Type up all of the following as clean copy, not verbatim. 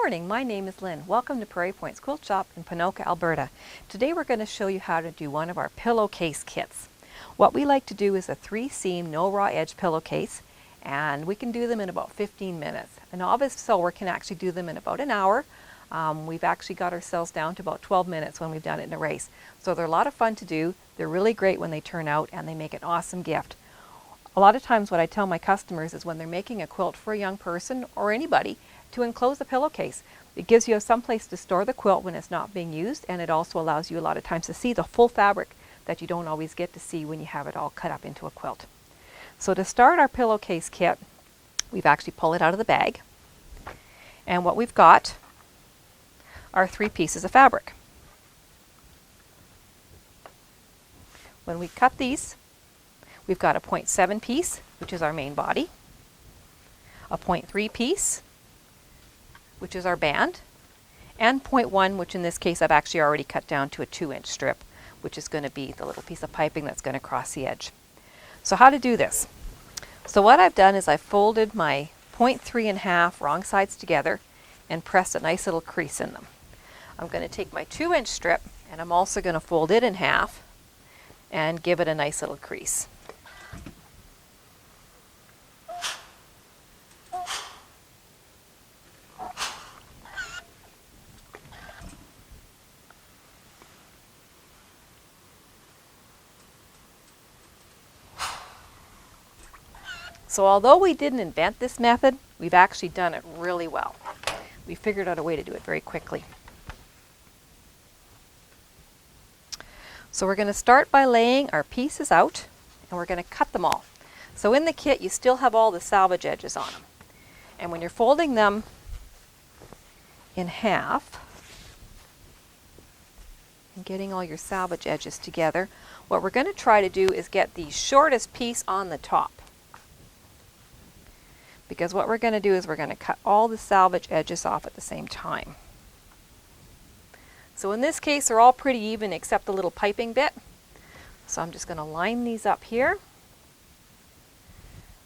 morning, my name is Lynn. Welcome to Prairie Point's Quilt Shop in Ponoka, Alberta. Today we're going to show you how to do one of our pillowcase kits. What we like to do is a 3-seam, no raw edge pillowcase, and we can do them in about 15 minutes. A novice sewer can actually do them in about an hour. We've actually got ourselves down to about 12 minutes when we've done it in a race. So they're a lot of fun to do. They're really great when they turn out, and they make an awesome gift. A lot of times what I tell my customers is when they're making a quilt for a young person or anybody, to enclose the pillowcase. It gives you some place to store the quilt when it's not being used, and it also allows you a lot of times to see the full fabric that you don't always get to see when you have it all cut up into a quilt. So to start our pillowcase kit, we've actually pulled it out of the bag, and what we've got are 3 pieces of fabric. When we cut these, we've got a 0.7 piece, which is our main body, a 0.3 piece, which is our band, and 0.1, which in this case I've actually already cut down to a 2-inch strip, which is going to be the little piece of piping that's going to cross the edge. So how to do this? So what I've done is I've folded my 0.3 in half, wrong sides together, and pressed a nice little crease in them. I'm going to take my 2-inch strip, and I'm also going to fold it in half and give it a nice little crease. So although we didn't invent this method, we've actually done it really well. We figured out a way to do it very quickly. So we're going to start by laying our pieces out, and we're going to cut them all. So in the kit you still have all the salvage edges on them. And when you're folding them in half and getting all your salvage edges together, what we're going to try to do is get the shortest piece on the top. Because what we're going to do is we're going to cut all the salvage edges off at the same time. So in this case they're all pretty even except the little piping bit. So I'm just going to line these up here,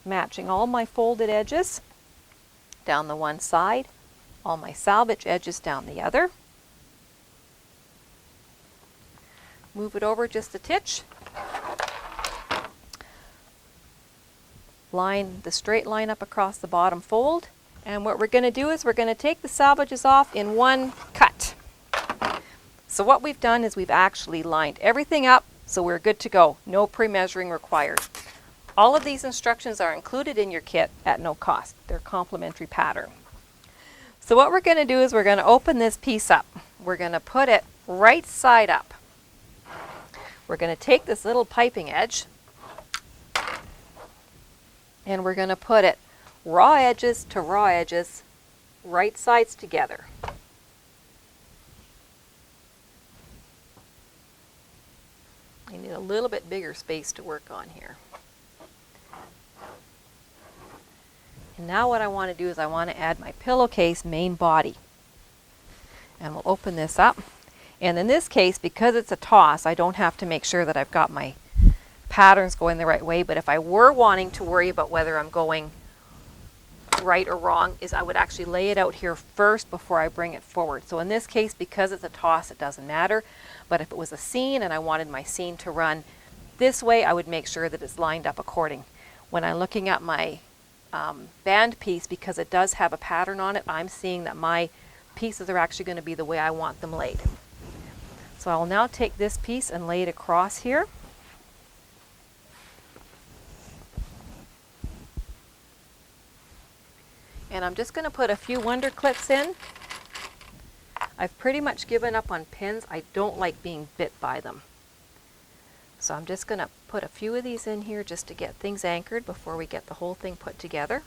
matching all my folded edges down the one side, all my salvage edges down the other. Move it over just a titch. Line the straight line up across the bottom fold, and what we're going to do is we're going to take the salvages off in one cut. So what we've done is we've actually lined everything up, so we're good to go. No pre-measuring required. All of these instructions are included in your kit at no cost. They're complimentary pattern. So what we're going to do is we're going to open this piece up. We're going to put it right side up. We're going to take this little piping edge, and we're going to put it raw edges to raw edges, right sides together. You need a little bit bigger space to work on here. And now what I want to do is I want to add my pillowcase main body. And we'll open this up. And in this case, because it's a toss, I don't have to make sure that I've got my patterns going the right way, but if I were wanting to worry about whether I'm going right or wrong, is I would actually lay it out here first before I bring it forward. So in this case, because it's a toss, it doesn't matter, but if it was a seam and I wanted my seam to run this way, I would make sure that it's lined up according. When I'm looking at my band piece, because it does have a pattern on it, I'm seeing that my pieces are actually going to be the way I want them laid. So I will now take this piece and lay it across here. And I'm just going to put a few wonder clips in. I've pretty much given up on pins. I don't like being bit by them. So I'm just going to put a few of these in here just to get things anchored before we get the whole thing put together.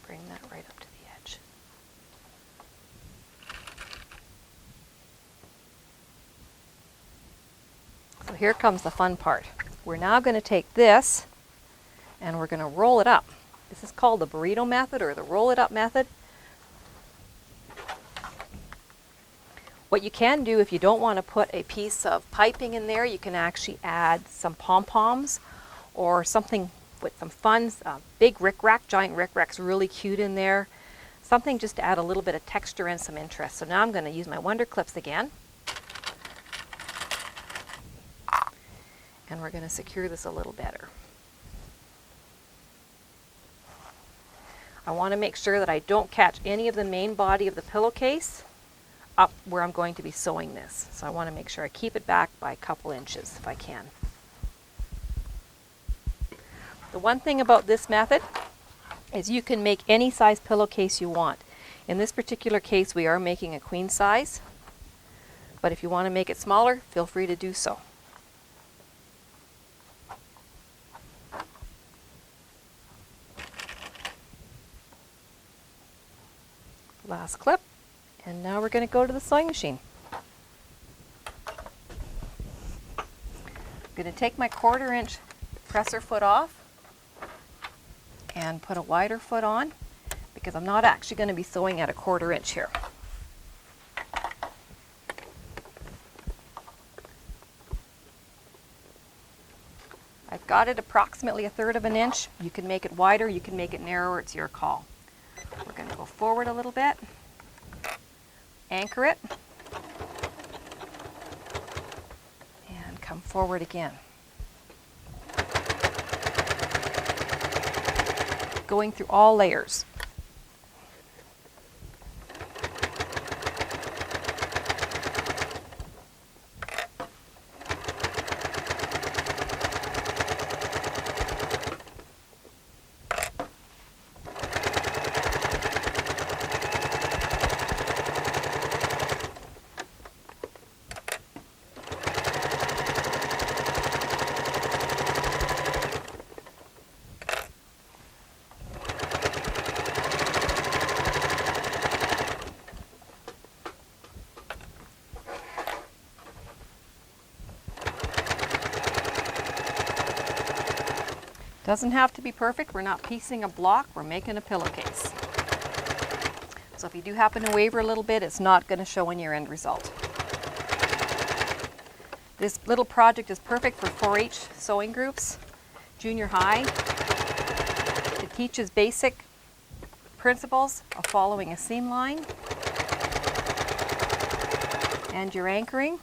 Bring that right up to the edge. So here comes the fun part. We're now going to take this and we're going to roll it up. This is called the burrito method or the roll it up method. What you can do if you don't want to put a piece of piping in there, you can actually add some pom-poms or something with some fun, big rickrack, giant rickrack's really cute in there. Something just to add a little bit of texture and some interest. So now I'm going to use my Wonder Clips again. And we're going to secure this a little better. I want to make sure that I don't catch any of the main body of the pillowcase up where I'm going to be sewing this. So I want to make sure I keep it back by a couple inches if I can. The one thing about this method is you can make any size pillowcase you want. In this particular case we are making a queen size, but if you want to make it smaller, feel free to do so. Last clip. And now we're going to go to the sewing machine. I'm going to take my 1/4 inch presser foot off and put a wider foot on because I'm not actually going to be sewing at a 1/4 inch here. I've got it approximately 1/3 of an inch. You can make it wider, you can make it narrower, it's your call. We're going to go forward a little bit. Anchor it, and come forward again. Going through all layers. Doesn't have to be perfect. We're not piecing a block, we're making a pillowcase. So if you do happen to waver a little bit, it's not going to show in your end result. This little project is perfect for 4-H sewing groups, junior high. It teaches basic principles of following a seam line and your anchoring.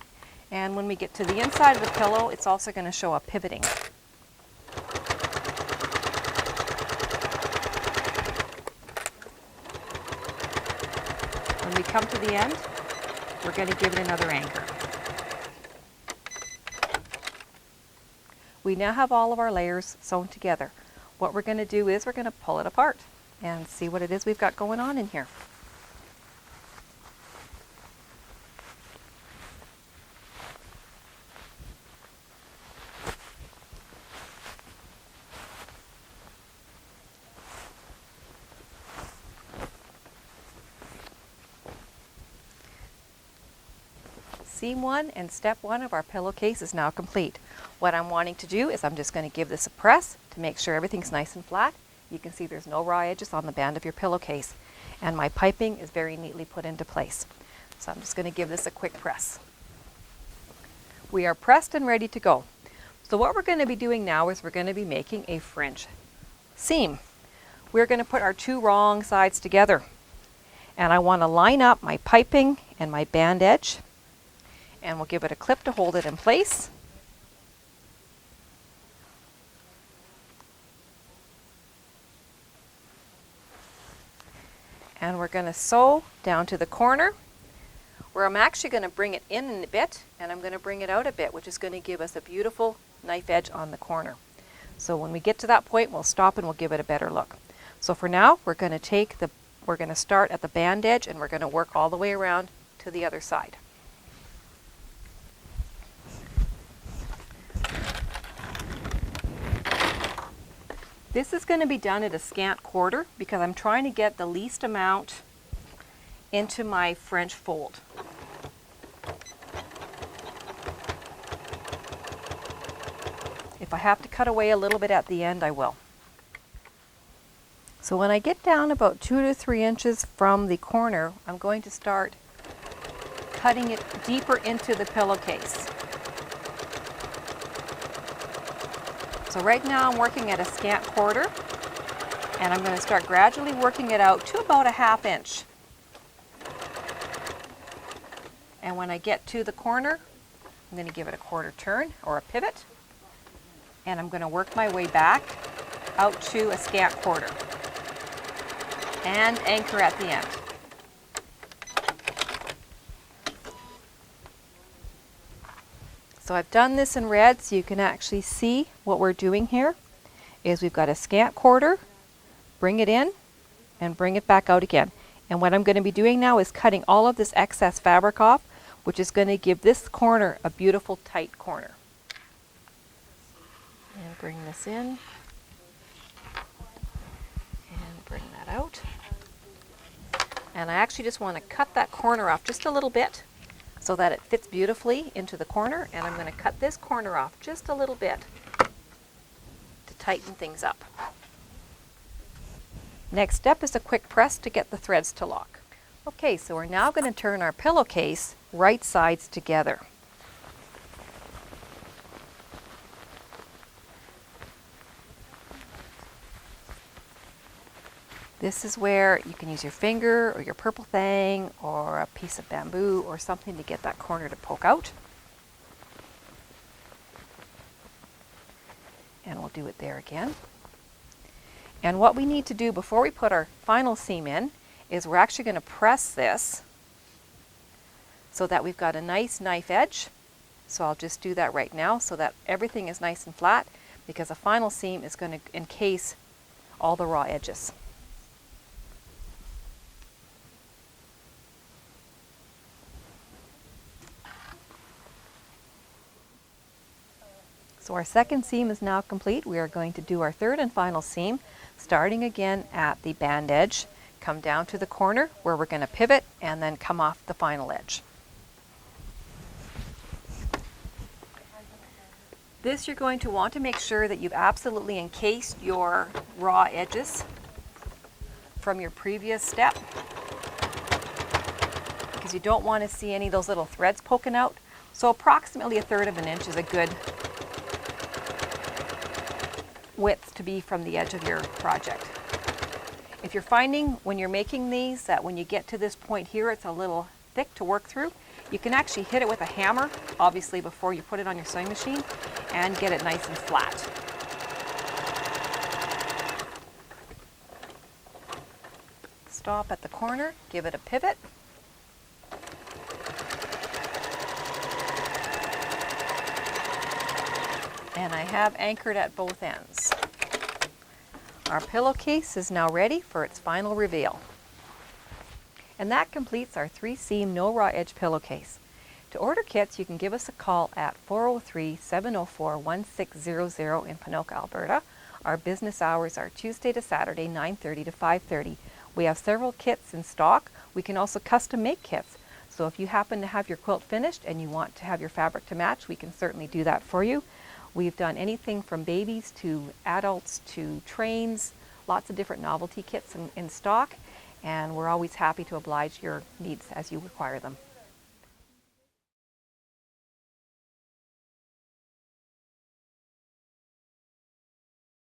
And when we get to the inside of the pillow, it's also going to show a pivoting. When we come to the end, we're going to give it another anchor. We now have all of our layers sewn together. What we're going to do is we're going to pull it apart and see what it is we've got going on in here. Seam 1 and step 1 of our pillowcase is now complete. What I'm wanting to do is I'm just going to give this a press to make sure everything's nice and flat. You can see there's no raw edges on the band of your pillowcase, and my piping is very neatly put into place. So I'm just going to give this a quick press. We are pressed and ready to go. So what we're going to be doing now is we're going to be making a French seam. We're going to put our 2 wrong sides together, and I want to line up my piping and my band edge, and we'll give it a clip to hold it in place. And we're going to sew down to the corner where I'm actually going to bring it in a bit, and I'm going to bring it out a bit, which is going to give us a beautiful knife edge on the corner. So when we get to that point, we'll stop and we'll give it a better look. So for now, we're going to start at the band edge, and we're going to work all the way around to the other side. This is going to be done at a scant 1/4 because I'm trying to get the least amount into my French fold. If I have to cut away a little bit at the end, I will. So when I get down about 2 to 3 inches from the corner, I'm going to start cutting it deeper into the pillowcase. So right now I'm working at a scant quarter, and I'm going to start gradually working it out to about a 1/2 inch. And when I get to the corner, I'm going to give it a quarter turn or a pivot, and I'm going to work my way back out to a scant quarter and anchor at the end. So I've done this in red so you can actually see what we're doing here is we've got a scant quarter, bring it in, and bring it back out again. And what I'm going to be doing now is cutting all of this excess fabric off, which is going to give this corner a beautiful tight corner. And bring this in, and bring that out. And I actually just want to cut that corner off just a little bit so that it fits beautifully into the corner, and I'm going to cut this corner off just a little bit to tighten things up. Next step is a quick press to get the threads to lock. Okay, so we're now going to turn our pillowcase right sides together. This is where you can use your finger or your purple thing or a piece of bamboo or something to get that corner to poke out. And we'll do it there again. And what we need to do before we put our final seam in is we're actually going to press this so that we've got a nice knife edge. So I'll just do that right now so that everything is nice and flat, because a final seam is going to encase all the raw edges. So our second seam is now complete. We are going to do our third and final seam, starting again at the band edge, come down to the corner where we're going to pivot, and then come off the final edge. This you're going to want to make sure that you've absolutely encased your raw edges from your previous step, because you don't want to see any of those little threads poking out. So approximately 1/3 of an inch is a good width to be from the edge of your project. If you're finding when you're making these that when you get to this point here it's a little thick to work through, you can actually hit it with a hammer, obviously before you put it on your sewing machine, and get it nice and flat. Stop at the corner, give it a pivot, and I have anchored at both ends. Our pillowcase is now ready for its final reveal. And that completes our 3-seam no raw edge pillowcase. To order kits, you can give us a call at 403-704-1600 in Ponoka, Alberta. Our business hours are Tuesday to Saturday, 9:30 to 5:30. We have several kits in stock. We can also custom make kits. So if you happen to have your quilt finished and you want to have your fabric to match, we can certainly do that for you. We've done anything from babies to adults to trains, lots of different novelty kits in stock, and we're always happy to oblige your needs as you require them.